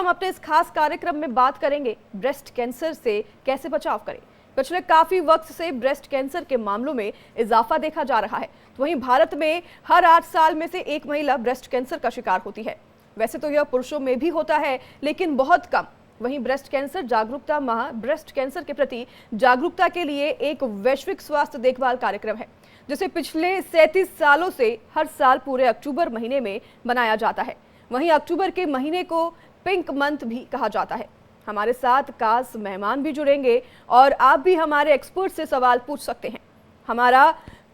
हम अपने इस खास कार्यक्रम में बात करेंगे ब्रेस्ट कैंसर से कैसे बचाव करें। पिछले काफी वक्त से ब्रेस्ट कैंसर के मामलों में इजाफा देखा जा रहा है। तो वहीं भारत में हर 8 साल में से एक महिला ब्रेस्ट कैंसर का शिकार होती है। वैसे तो यह पुरुषों में भी होता है, लेकिन बहुत कम। वहीं ब्रेस्ट कैंसर जागरूकता माह ब्रेस्ट कैंसर के प्रति जागरूकता के लिए एक वैश्विक स्वास्थ्य देखभाल कार्यक्रम है, जिसे पिछले 37 सालों से हर साल पूरे अक्टूबर महीने में मनाया जाता है। वहीं अक्टूबर के महीने को पिंक मंथ भी कहा जाता है। हमारे साथ खास मेहमान भी जुड़ेंगे और आप भी हमारे एक्सपर्ट से सवाल पूछ सकते हैं। हमारा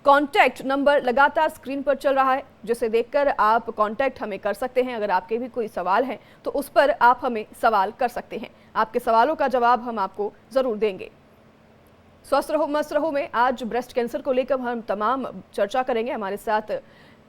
कॉन्टैक्ट नंबर लगातार स्क्रीन पर चल रहा है, जिसे देखकर आप कॉन्टैक्ट हमें कर सकते हैं। अगर आपके भी कोई सवाल हैं तो उस पर आप हमें सवाल कर सकते हैं। आपके सवालों का जवाब हम आपको ज़रूर देंगे। स्वस्थ रहो मस्त रहो में आज ब्रेस्ट कैंसर को लेकर हम तमाम चर्चा करेंगे। हमारे साथ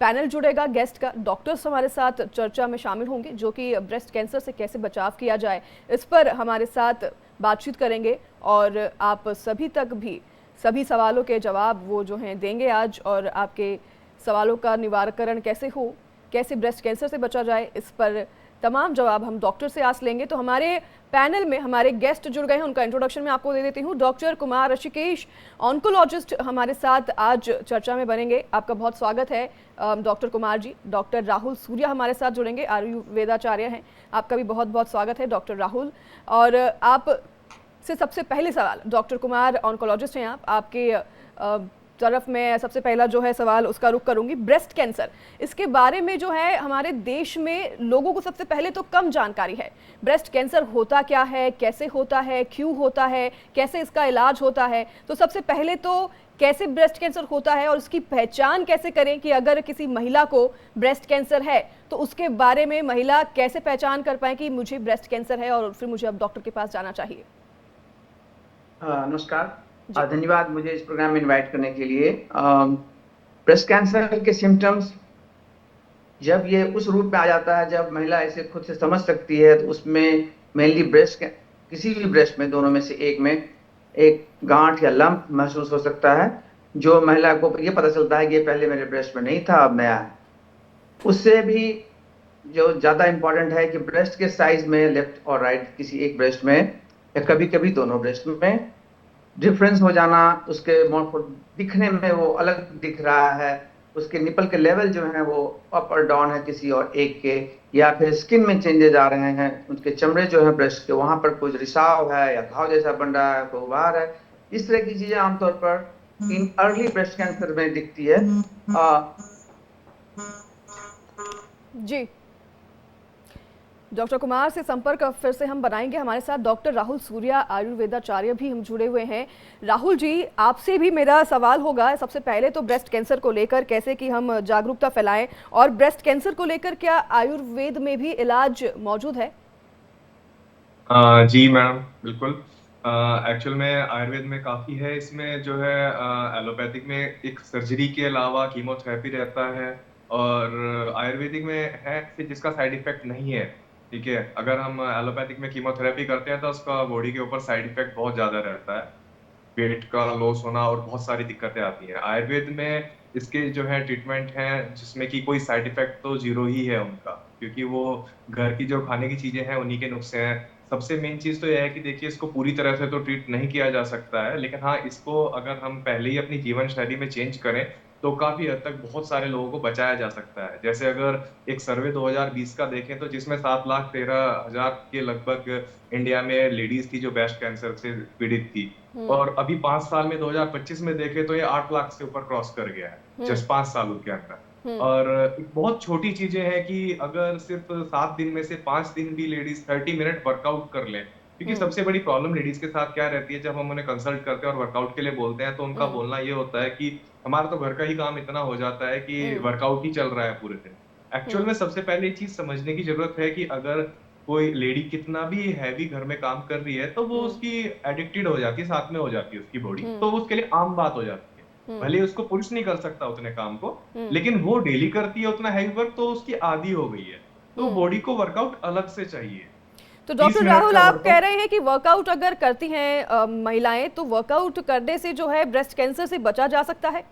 पैनल जुड़ेगा गेस्ट का, डॉक्टर्स हमारे साथ चर्चा में शामिल होंगे जो कि ब्रेस्ट कैंसर से कैसे बचाव किया जाए इस पर हमारे साथ बातचीत करेंगे और आप सभी तक भी सभी सवालों के जवाब वो जो हैं देंगे आज। और आपके सवालों का निवारण कैसे हो, कैसे ब्रेस्ट कैंसर से बचा जाए, इस पर तमाम जवाब हम डॉक्टर से आस लेंगे। तो हमारे पैनल में हमारे गेस्ट जुड़ गए हैं, उनका इंट्रोडक्शन मैं आपको दे देती हूँ। डॉक्टर कुमार ऋषिकेश, ऑन्कोलॉजिस्ट, हमारे साथ आज चर्चा में बनेंगे। आपका बहुत स्वागत है डॉक्टर कुमार जी। डॉक्टर राहुल सूर्या हमारे साथ जुड़ेंगे, आयुर्वेदाचार्य हैं। आपका भी बहुत बहुत स्वागत है डॉक्टर राहुल। और आप से सबसे पहले सवाल, डॉक्टर कुमार ऑन्कोलॉजिस्ट हैं आप, आपके तरफ में सबसे पहला जो है सवाल उसका रुख करूंगी। ब्रेस्ट कैंसर, इसके बारे में जो है हमारे देश में लोगों को सबसे पहले तो कम जानकारी है। ब्रेस्ट कैंसर होता क्या है, कैसे होता है, क्यों होता है, कैसे इसका इलाज होता है। तो सबसे पहले तो कैसे ब्रेस्ट कैंसर होता है और उसकी पहचान कैसे करें कि अगर किसी महिला को ब्रेस्ट कैंसर है तो उसके बारे में महिला कैसे पहचान कर पाए कि मुझे ब्रेस्ट कैंसर है और फिर मुझे अब डॉक्टर के पास जाना चाहिए। नमस्कार, धन्यवाद मुझे इस प्रोग्राम में इनवाइट करने के लिए। ब्रेस्ट कैंसर के सिम्टम्स जब ये उस रूप में आ जाता है जब महिला इसे खुद से समझ सकती है, तो उसमें मेनली किसी भी ब्रेस्ट में, दोनों में से एक में एक गांठ या लंप महसूस हो सकता है, जो महिला को ये पता चलता है कि ये पहले मेरे ब्रेस्ट में नहीं था, अब नया है। उससे भी जो ज़्यादा इम्पोर्टेंट है कि ब्रेस्ट के साइज में लेफ्ट और राइट किसी एक ब्रेस्ट में या कभी कभी दोनों ब्रेस्ट में डिफरेंस हो जाना, उसके दिखने में वो अलग दिख रहा है, उसके निपल के लेवल जो है वो अप और डाउन है किसी और एक के, या फिर स्किन में चेंजेस आ रहे हैं, उनके चमड़े जो है ब्रेस्ट के वहां पर कुछ रिसाव है या घाव जैसा बन रहा है, कोई उभार है। इस तरह की चीजें आमतौर पर इन अर्ली ब्रेस्ट कैंसर में दिखती है। जी, डॉक्टर कुमार से संपर्क फिर से हम बनाएंगे। हमारे साथ डॉक्टर राहुल सूर्या, आयुर्वेदाचार्य भी हम जुड़े हुए हैं। राहुल जी, आपसे भी मेरा सवाल होगा सबसे पहले तो ब्रेस्ट कैंसर को लेकर कैसे कि हम जागरूकता फैलाएं, और ब्रेस्ट कैंसर को लेकर क्या आयुर्वेद में भी इलाज मौजूद है? जी मैडम, बिल्कुल। एक्चुअल में आयुर्वेद में काफ़ी है। इसमें जो है एलोपैथिक में एक सर्जरी के अलावा कीमोथेरेपी रहता है, और आयुर्वेदिक में है कि जिसका साइड इफेक्ट नहीं है। ठीक है, अगर हम एलोपैथिक में कीमोथेरेपी करते हैं तो उसका बॉडी के ऊपर साइड इफेक्ट बहुत ज़्यादा रहता है, वेट का लॉस होना और बहुत सारी दिक्कतें आती हैं। आयुर्वेद में इसके जो है ट्रीटमेंट हैं जिसमें कि कोई साइड इफेक्ट तो जीरो ही है उनका, क्योंकि वो घर की जो खाने की चीजें हैं उन्हीं के नुस्खे हैं। सबसे मेन चीज तो यह है कि देखिए, इसको पूरी तरह से तो ट्रीट नहीं किया जा सकता है, लेकिन हाँ, इसको अगर हम पहले ही अपनी जीवन शैली में चेंज करें तो काफी हद तक बहुत सारे लोगों को बचाया जा सकता है। जैसे अगर एक सर्वे 2020 का देखें तो जिसमें 7,13,000 के लगभग इंडिया में लेडीज थी जो ब्रेस्ट कैंसर से पीड़ित थी, और अभी 5 साल में 2025 में देखें तो ये 8 लाख से ऊपर क्रॉस कर गया है जस्ट 5 सालों के अंदर। और बहुत छोटी चीजें हैं कि अगर सिर्फ 7 दिन में से 5 दिन भी लेडीज 30 मिनट वर्कआउट कर लें, क्योंकि सबसे बड़ी प्रॉब्लम लेडीज के साथ क्या रहती है, जब हम उन्हें कंसल्ट करते हैं और वर्कआउट के लिए बोलते हैं तो उनका बोलना ये होता है कि हमारा तो घर का ही काम इतना हो जाता है कि वर्कआउट ही चल रहा है पूरे दिन। एक्चुअल में सबसे पहले ये चीज समझने की जरूरत है कि अगर कोई लेडी कितना भी हैवी घर में काम कर रही है तो वो उसकी एडिक्टेड हो जाती है, साथ में हो जाती है उसकी बॉडी, तो उसके लिए आम बात हो जाती है। भले उसको पुरुष नहीं कर सकता उतने काम को, लेकिन वो डेली करती है उतना हैवी वर्क, तो उसकी आदी हो गई है, तो बॉडी को वर्कआउट अलग से चाहिए। तो डॉक्टर राहुल, आप कह रहे हैं कि वर्कआउट अगर करती हैं महिलाएं तो वर्कआउट करने से जो है ब्रेस्ट कैंसर से बचा जा सकता है?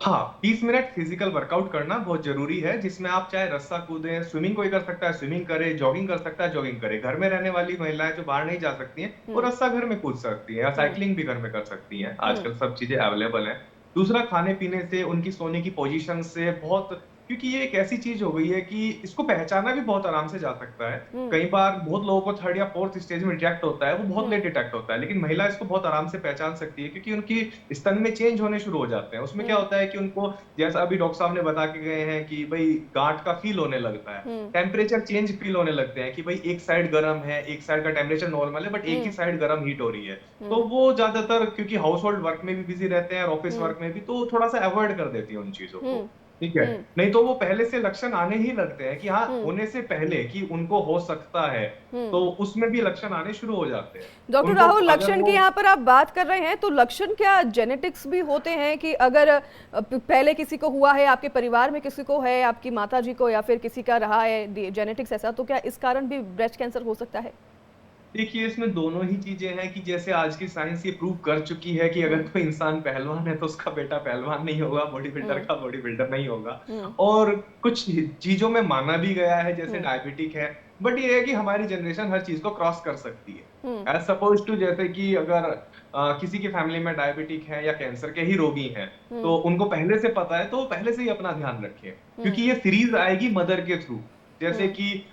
हाँ, 30 मिनट फिजिकल वर्कआउट करना बहुत जरूरी है, जिसमें आप चाहे रस्सा कूदें, स्विमिंग कोई कर सकता है स्विमिंग करे, जॉगिंग कर सकता है जॉगिंग करे। घर में रहने वाली महिलाएं जो बाहर नहीं जा सकती हैं, वो हम्म। रस्सा घर में कूद सकती हैं, या हम्म। साइकिलिंग भी घर में कर सकती हैं। हम्म। आजकल सब चीजें अवेलेबल हैं। दूसरा, खाने पीने से, उनकी सोने की पोजीशन से बहुत, क्योंकि ये एक ऐसी चीज हो गई है कि इसको पहचाना भी बहुत आराम से जा सकता है। हम्म। कई बार बहुत लोगों को थर्ड या फोर्थ स्टेज में डिटेक्ट होता है, वो बहुत हम्म। लेट डिटेक्ट होता है, लेकिन महिला इसको बहुत आराम से पहचान सकती है, क्योंकि उनकी स्तन में चेंज होने शुरू हो जाते हैं। उसमें क्या हम्म। होता है कि उनको, जैसा अभी डॉक्टर साहब ने बता के गए हैं कि भाई गांठ का फील होने लगता है, हम्म। टेम्परेचर चेंज फील होने लगते हैं कि भाई एक साइड गर्म है, एक साइड का टेम्परेचर नॉर्मल है, बट एक ही हम्म। साइड गर्म हीट हो रही है। तो हम्म। वो ज्यादातर, क्योंकि हाउस होल्ड वर्क में भी बिजी रहते हैं और ऑफिस हम्म। वर्क में भी, तो थोड़ा सा अवॉइड कर देती है उन चीजों को। हम्म। ठीक है। हम्म। नहीं तो वो पहले से लक्षण आने ही लगते हैं कि हाँ, हम्म। होने से पहले कि उनको हो सकता है, हम्म। तो उसमें भी लक्षण आने शुरू हो जाते हैं। डॉक्टर उनको राहुल, अगर लक्षण की वो, यहाँ पर आप बात कर रहे हैं, तो लक्षण क्या जेनेटिक्स भी होते हैं कि अगर पहले किसी को हुआ है, आपके परिवार में किसी को है, आपकी माता जी को या फिर किसी का रहा है जेनेटिक्स ऐसा, तो क्या इस कारण भी ब्रेस्ट कैंसर हो सकता है? देखिए, इसमें दोनों ही चीजें हैं कि जैसे आज की साइंस ये प्रूव कर चुकी है कि अगर हम्म। कोई इंसान पहलवान है तो उसका बेटा पहलवान नहीं होगा, बॉडी बिल्डर हम्म। का बॉडी बिल्डर नहीं होगा। हम्म। और कुछ चीजों में माना भी गया है, जैसे हम्म। डायबिटिक है, बट ये है कि हमारी जनरेशन हर चीज को क्रॉस कर सकती हम्म। है। एज सपोज टू, जैसे कि अगर किसी की फैमिली में डायबिटिक है या कैंसर के ही रोगी हैं, हम्म। तो उनको पहले से पता है, तो वो पहले से ही अपना ध्यान रखें, हम्म। क्योंकि ये सीरीज आएगी मदर के थ्रू। जैसे हम्म। कि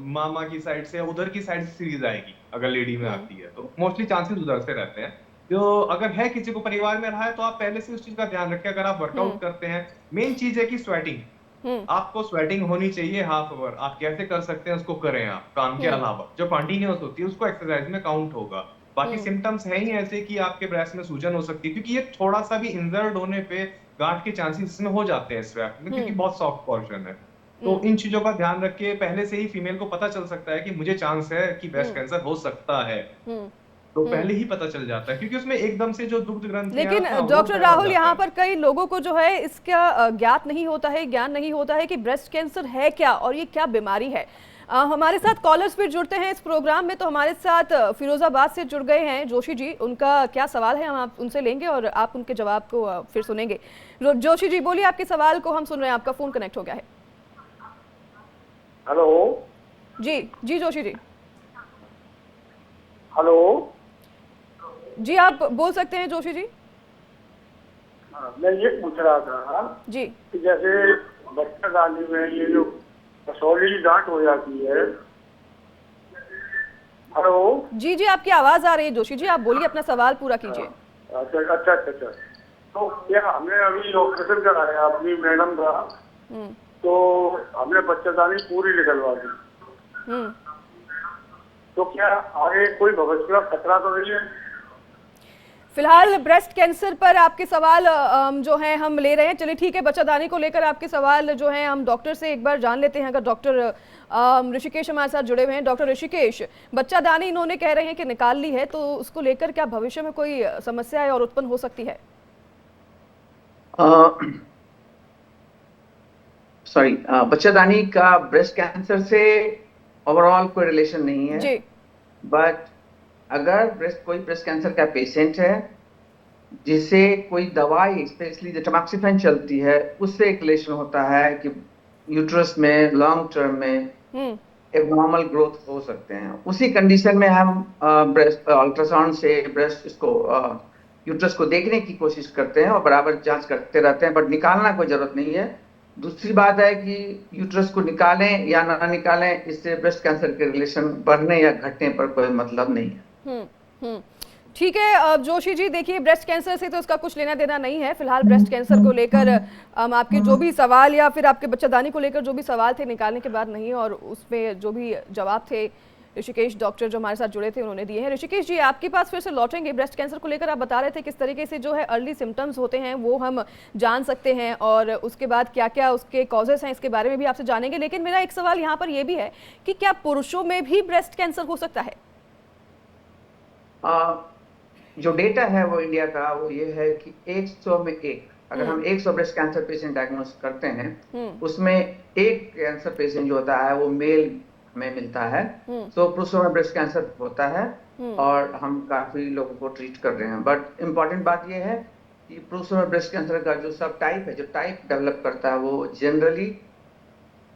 मामा की साइड से, उधर की साइड से सीरीज आएगी, अगर लेडी में हम्म। आती है तो मोस्टली चांसेस उधर से रहते हैं। तो अगर है किसी को परिवार में रहा है, तो आप पहले से उस चीज का ध्यान रखें। अगर आप हम्म। वर्कआउट करते हैं, मेन चीज है कि स्वेटिंग, हम्म। आपको स्वेटिंग होनी चाहिए हाफ आवर। आप कैसे कर सकते हैं उसको करें, आप काम के हम्म। अलावा जो कंटिन्यूअस होती है उसको एक्सरसाइज में काउंट होगा। बाकी हम्म। सिम्टम्स है ही ऐसे कि आपके ब्रेस्ट में सूजन हो सकती है, क्योंकि ये थोड़ा सा भी इंजर्ड होने पे गांठ के चांसेस इसमें हो जाते हैं स्वैप में, क्योंकि हम्म। बहुत सॉफ्ट पोर्शन है। तो हम्म। इन चीजों का ध्यान रख के पहले से ही फीमेल को पता चल सकता है कि मुझे चांस है कि ब्रेस्ट हम्म। कैंसर हो सकता है, हम्म। तो हम्म। पहले ही पता चल जाता है, क्योंकि उसमें एकदम से जो दुग्ध ग्रंथि है लेकिन आपका, वो डॉक्टर पैदा हो राहुल, जाता यहाँ है। पर कई लोगों को जो है इसका ज्ञात नहीं होता है, ज्ञान नहीं होता है कि ब्रेस्ट कैंसर है क्या और ये क्या बीमारी है। हमारे साथ कॉलर्स भी जुड़ते हैं इस प्रोग्राम में, तो हमारे साथ फिरोजाबाद से जुड़ गए हैं जोशी जी। उनका क्या सवाल है हम आप उनसे लेंगे और आप उनके जवाब को फिर सुनेंगे। जोशी जी बोलिए, आपके सवाल को हम सुन रहे हैं, आपका फोन कनेक्ट हो गया है। हेलो जी जी जोशी जी। हेलो जी आप बोल सकते हैं जोशी जी। हाँ, मैं ये पूछ रहा था जी कि जैसे बच्चादानी में ये जो कसौली की गांठ हो जाती है। हेलो जी जी, आपकी आवाज आ रही है जोशी जी, आप बोलिए, अपना सवाल पूरा कीजिए। अच्छा अच्छा अच्छा अच्छा। तो क्या हमने अभी ऑपरेशन कराया अपनी मैडम का, हम्म। तो हमने बच्चादानी पूरी निकलवा दी, हम्म। तो क्या आगे कोई भविष्य का खतरा तो नहीं है? फिलहाल ब्रेस्ट कैंसर पर आपके सवाल जो हैं हम ले रहे हैं। चलिए ठीक है, बच्चादानी को लेकर आपके सवाल जो हैं हम डॉक्टर से एक बार जान लेते हैं। अगर डॉक्टर ऋषिकेश हमारे साथ जुड़े हुए हैं। डॉक्टर ऋषिकेश, बच्चादानी इन्होंने कह रहे हैं कि निकाल ली है, तो उसको लेकर क्या भविष्य में कोई समस्या है और उत्पन्न हो सकती है? सॉरी, बच्चादानी का ब्रेस्ट कैंसर से ओवरऑल कोई रिलेशन नहीं है जी। बट अगर कोई ब्रेस्ट कैंसर का पेशेंट है जिसे कोई दवाई स्पेशली जो टैमोक्सिफेन चलती है, उससे एक रिलेशन होता है कि यूट्रस में लॉन्ग टर्म में एबनॉर्मल ग्रोथ हो सकते हैं। उसी कंडीशन में हम ब्रेस्ट अल्ट्रासाउंड से ब्रेस्ट इसको यूट्रस को देखने की कोशिश करते हैं और बराबर जांच करते रहते हैं, बट निकालना कोई जरूरत नहीं है। दूसरी बात है कि यूट्रस को निकालें या ना निकालें, इससे ब्रेस्ट कैंसर के रिलेशन बढ़ने या घटने पर कोई मतलब नहीं है। ठीक है जोशी जी, देखिए ब्रेस्ट कैंसर से तो इसका कुछ लेना देना नहीं है। फिलहाल ब्रेस्ट कैंसर को लेकर आपके जो भी सवाल या फिर आपके बच्चादानी को लेकर जो भी सवाल थे निकालने के बाद नहीं, और उसमें जो भी जवाब थे ऋषिकेश डॉक्टर जो हमारे साथ जुड़े थे उन्होंने दिए हैं। ऋषिकेश जी, आपके पास फिर से लौटेंगे। ब्रेस्ट कैंसर को लेकर आप बता रहे थे किस तरीके से जो है अर्ली सिम्टम्स होते हैं वो हम जान सकते हैं, और उसके बाद क्या क्या उसके कॉजेस हैं इसके बारे में भी आपसे जानेंगे। लेकिन मेरा एक सवाल यहाँ पर यह भी है कि क्या पुरुषों में भी ब्रेस्ट कैंसर हो सकता है? जो डेटा है वो इंडिया का वो ये है कि 100 में एक, अगर हम 100 ब्रेस्ट कैंसर पेशेंट डायग्नोस करते हैं, उसमें एक कैंसर पेशेंट जो होता है वो मेल में मिलता है। तो पुरुषों में ब्रेस्ट कैंसर होता है और हम काफी लोगों को ट्रीट कर रहे हैं। बट इम्पॉर्टेंट बात ये है कि पुरुषों में ब्रेस्ट कैंसर का जो सब टाइप है, जो टाइप डेवलप करता है, वो जनरली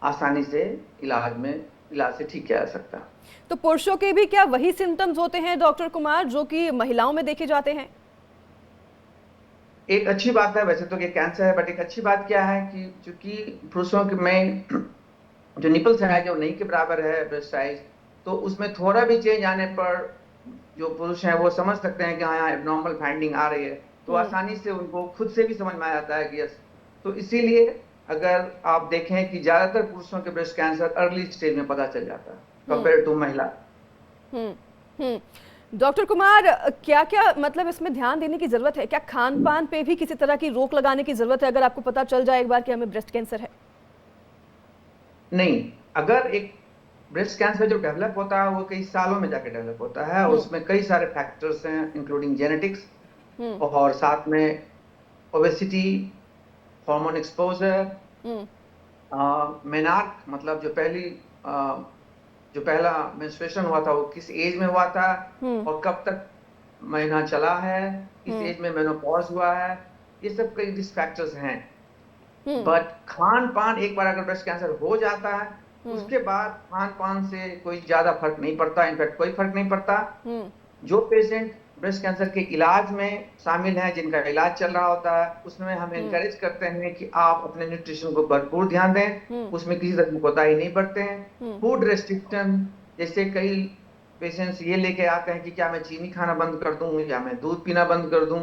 आसानी से इलाज से ठीक किया जा सकता है। तो पुरुषों के भी क्या वही सिम्टम्स होते हैं डॉक्टर कुमार जो कि महिलाओं में देखे जाते हैं? एक अच्छी बात है वैसे तो कि कैंसर है, बट एक अच्छी बात क्या है कि चूंकि पुरुषों के में जो निपल्स है जो नहीं के बराबर है ब्रेस्ट साइज, तो उसमें थोड़ा भी चेंज आने पर जो पुरुष हैं वो समझ सकते हैं कि हाँ यहाँ एबनॉर्मल फाइंडिंग आ रही है, तो आसानी से उनको खुद से भी समझ में आ जाता है कि यस। तो इसीलिए अगर आप देखें कि ज्यादातर पुरुषों के ब्रेस्ट कैंसर अर्ली स्टेज में पता चल जाता है कंपेयर टू महिला। डॉक्टर कुमार, क्या क्या मतलब इसमें ध्यान देने की जरूरत है? क्या खान पान पे भी किसी तरह की रोक लगाने की जरूरत है अगर आपको पता चल जाए एक बार कि हमें ब्रेस्ट कैंसर है? नहीं, अगर एक ब्रेस्ट कैंसर जो डेवलप होता है वो कई सालों में जाके डेवलप होता है, उसमें कई सारे फैक्टर्स हैं इंक्लूडिंग जेनेटिक्स और साथ में ओबेसिटी, हार्मोन एक्सपोजर, मेनार्क मतलब जो पहला मेंस्ट्रुएशन हुआ था वो किस एज में हुआ था और कब तक महीना चला है, किस एज में मेनोपॉज हुआ है, ये सब कई रिस्क फैक्टर्स हैं। बट खान पान, एक बार अगर ब्रेस्ट कैंसर हो जाता है उसके बाद खान पान से कोई ज्यादा फर्क नहीं पड़ता, इनफैक्ट कोई फर्क नहीं पड़ता। जो पेशेंट ब्रेस्ट कैंसर के इलाज में शामिल हैं, जिनका इलाज चल रहा होता है, उसमें हम एनकरेज करते हैं कि आप अपने न्यूट्रिशन को भरपूर ध्यान दें, उसमें किसी तरह की कोताही नहीं बरते हैं। फूड रेस्ट्रिक्शन, जैसे कई पेशेंट्स ये लेके आते हैं कि क्या मैं चीनी खाना बंद कर दूं या मैं दूध पीना बंद कर दूं,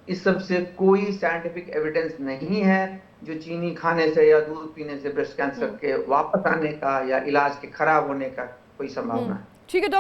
इस सब से कोई साइंटिफिक एविडेंस नहीं है जो चीनी खाने से या दूध पीने से ब्रेस्ट कैंसर के वापस आने का या इलाज के खराब होने का कोई संभावना है। ठीक है।